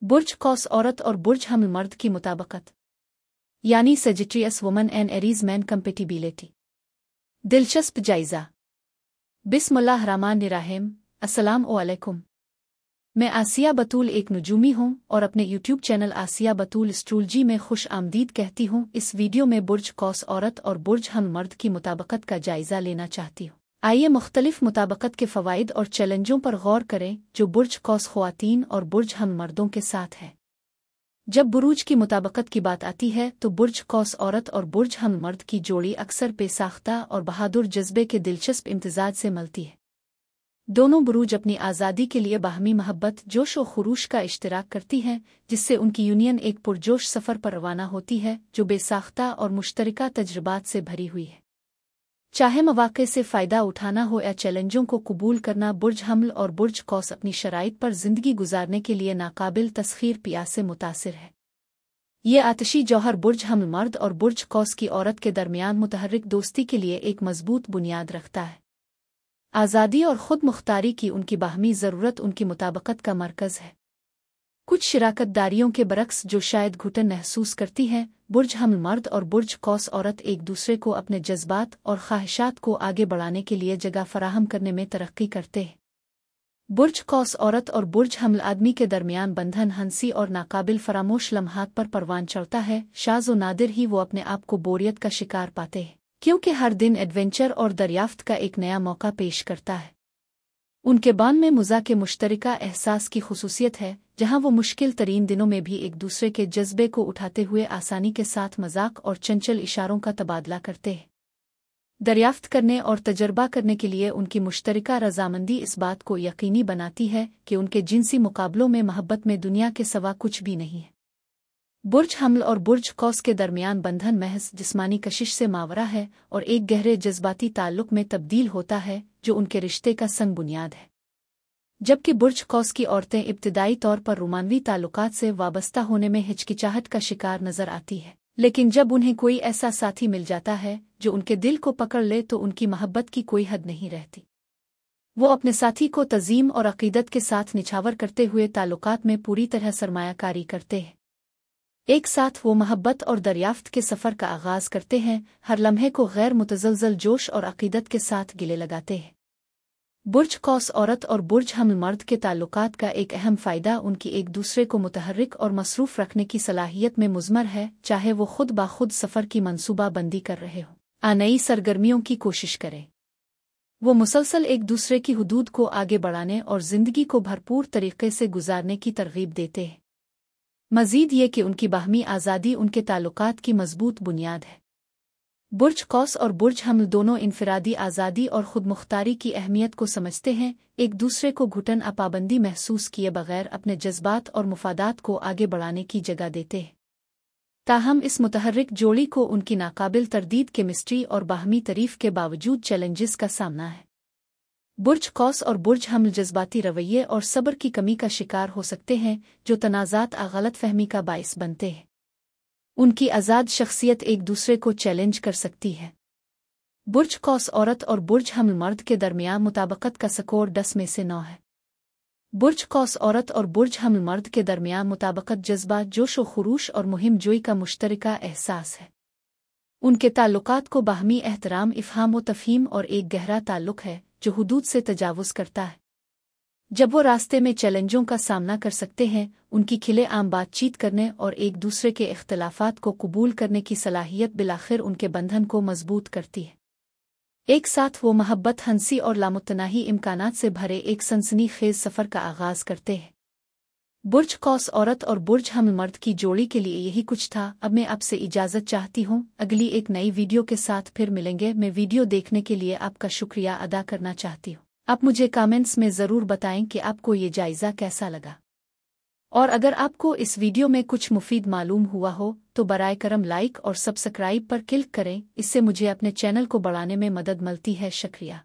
बुर्ज कौस औरत और बुर्ज हमल मर्द की मुताबकत यानी Sagittarius woman and Aries man compatibility. दिलचस्प जायजा। बिस्मिल्लाहिर्रहमानिर्रहीम। अस्सलाम वालेकुम। मैं आसिया बतूल एक नुजूमी हूँ और अपने यूट्यूब चैनल आसिया बतूल एस्ट्रोलॉजी में खुश आमदीद कहती हूँ। इस वीडियो में बुर्ज कौस औरत और बुर्ज हमल मर्द की मुताबकत का जायजा लेना चाहती हूँ। आइए मुख्तलिफ मुताबकत के फ़वाइद और चैलेंजों पर गौर करें जो बुर्ज कौस ख़वातीन और बुर्ज हमल मर्दों के साथ है। जब बुरूज की मुताबकत की बात आती है तो बुर्ज कौस औरत और बुर्ज हमल मर्द की जोड़ी अक्सर बेसाख्ता और बहादुर जज्बे के दिलचस्प इम्तिजाज से मिलती है। दोनों बुरूज अपनी आज़ादी के लिए बाहमी महब्बत, जोश और खुरूश का इश्तिराक करती हैं, जिससे उनकी यूनियन एक पुरजोश सफ़र पर रवाना होती है जो बेसाख्ता और मुश्तरका तजुर्बात से भरी हुई है। चाहे मौक़े से फ़ायदा उठाना हो या चैलेंजों को कबूल करना, बुर्ज हमल और बुर्ज कौस अपनी शराइत पर ज़िंदगी गुजारने के लिए नाकाबिल तस्खीर पियास से मुतासिर है। ये आतशी जौहर बुर्ज हमल मर्द और बुर्ज कौस की औरत के दरमियान मुतहर्रिक दोस्ती के लिए एक मजबूत बुनियाद रखता है। आज़ादी और ख़ुद मुख्तारी की उनकी बाहमी ज़रूरत उनकी मुताबकत का मरकज़ है। कुछ शिराकतदारियों के बरक्स जो शायद घुटन महसूस करती हैं, बुर्ज हमल मर्द और बुर्ज कौस औरत एक दूसरे को अपने जज्बात और ख्वाहिशात को आगे बढ़ाने के लिए जगह फराहम करने में तरक्की करते हैं। बुर्ज कौस औरत और बुर्ज हमल आदमी के दरमियान बंधन हंसी और नाकाबिल फरामोश लम्हात पर परवान चढ़ता है। शाज़ व नादिर ही वो अपने आप को बोरियत का शिकार पाते हैं, क्योंकि हर दिन एडवेंचर और दरियाफ्त का एक नया मौका पेश करता है। उनके बान में मुज़ा के मुश्तरका एहसास की खुसूसियत है, जहाँ वो मुश्किल तरीन दिनों में भी एक दूसरे के जज्बे को उठाते हुए आसानी के साथ मजाक और चंचल इशारों का तबादला करते हैं। दरियाफ्त करने और तजर्बा करने के लिए उनकी मुश्तरका रजामंदी इस बात को यकीनी बनाती है कि उनके जिनसी मुकाबलों में मोहब्बत में दुनिया के सिवा कुछ भी नहीं है। बुर्ज हमल और बुर्ज कौस के दरमियान बंधन महज जिस्मानी कशिश से मावरा है और एक गहरे जज्बाती ताल्लुक में तब्दील होता है जो उनके रिश्ते का संग बुनियाद है। जबकि बुर्ज कौस की औरतें इब्तिदाई तौर पर रोमानवी ताल्लुकात से वाबस्ता होने में हिचकिचाहट का शिकार नजर आती है, लेकिन जब उन्हें कोई ऐसा साथी मिल जाता है जो उनके दिल को पकड़ ले तो उनकी मोहब्बत की कोई हद नहीं रहती। वो अपने साथी को तज़ीम और अक़ीदत के साथ निछावर करते हुए ताल्लुकात में पूरी तरह सरमायाकारी करते हैं। एक साथ वो मोहब्बत और दरियाफ्त के सफ़र का आगाज़ करते हैं, हर लम्हे को गैर मुतज़लज़ल जोश और अक़ीदत के साथ गिले लगाते हैं। बुर्ज कौस औरत और बुर्ज हमल मर्द के ताल्लुकात का एक अहम फ़ायदा उनकी एक दूसरे को मुतहर्रिक और मसरूफ़ रखने की सलाहियत में मुज़मर है। चाहे वो खुद बाखुद सफ़र की मनसूबा बंदी कर रहे हों या नई सरगर्मियों की कोशिश करें, वो मुसलसल एक दूसरे की हुदूद को आगे बढ़ाने और ज़िंदगी को भरपूर तरीक़े से गुजारने की तरग़ीब देते हैं। मज़ीद ये कि उनकी बाहमी आज़ादी उनके ताल्लुकात की मज़बूत बुनियाद है। बुर्ज कौस और बुर्ज हमल दोनों इनफरादी आज़ादी और खुदमुख्तारी की अहमियत को समझते हैं, एक दूसरे को घुटन या पाबंदी महसूस किए बगैर अपने जज्बात और मुफादात को आगे बढ़ाने की जगह देते हैं। ताहम इस मुतहर्रिक जोड़ी को उनकी नाकाबिल तरदीद केमिस्ट्री और बाहमी तारीफ़ के बावजूद चैलेंजेस का सामना है। बुर्ज कौस और बुर्ज हमल जज्बाती रवैये और सब्र की कमी का शिकार हो सकते हैं, जो तनाज़ात और गलतफहमी का बाइस बनते हैं। उनकी आज़ाद शख्सियत एक दूसरे को चैलेंज कर सकती है। बुर्ज कौस औरत और बुर्ज हमल मर्द के दरमियान मुताबकत का स्कोर 10 में से 9 है। बुर्ज कौस औरत और बुर्ज हमल मर्द के दरमियान मुताबकत जज्बा, जोश व खुरूश और मुहिम जोई का मुश्तरका एहसास है। उनके ताल्लुकात को बाहमी एहतराम, इफ़हाम व तफ़हीम और एक गहरा ताल्लुक है जो हुदूद से तजावुज़ करता है। जब वो रास्ते में चैलेंजों का सामना कर सकते हैं, उनकी खिले आम बातचीत करने और एक दूसरे के इख्तलाफात को कबूल करने की सलाहियत बिलाखिर उनके बंधन को मजबूत करती है। एक साथ वो मोहब्बत, हंसी और लामुतनाही इम्कानात से भरे एक सनसनी खेज सफ़र का आगाज़ करते हैं। बुर्ज कौस औरत और बुर्ज हमल मर्द की जोड़ी के लिए यही कुछ था। अब मैं आपसे इजाज़त चाहती हूँ। अगली एक नई वीडियो के साथ फिर मिलेंगे। मैं वीडियो देखने के लिए आपका शुक्रिया अदा करना चाहती हूँ। आप मुझे कमेंट्स में ज़रूर बताएं कि आपको ये जायज़ा कैसा लगा, और अगर आपको इस वीडियो में कुछ मुफीद मालूम हुआ हो तो बराए करम लाइक और सब्सक्राइब पर क्लिक करें। इससे मुझे अपने चैनल को बढ़ाने में मदद मिलती है। शुक्रिया।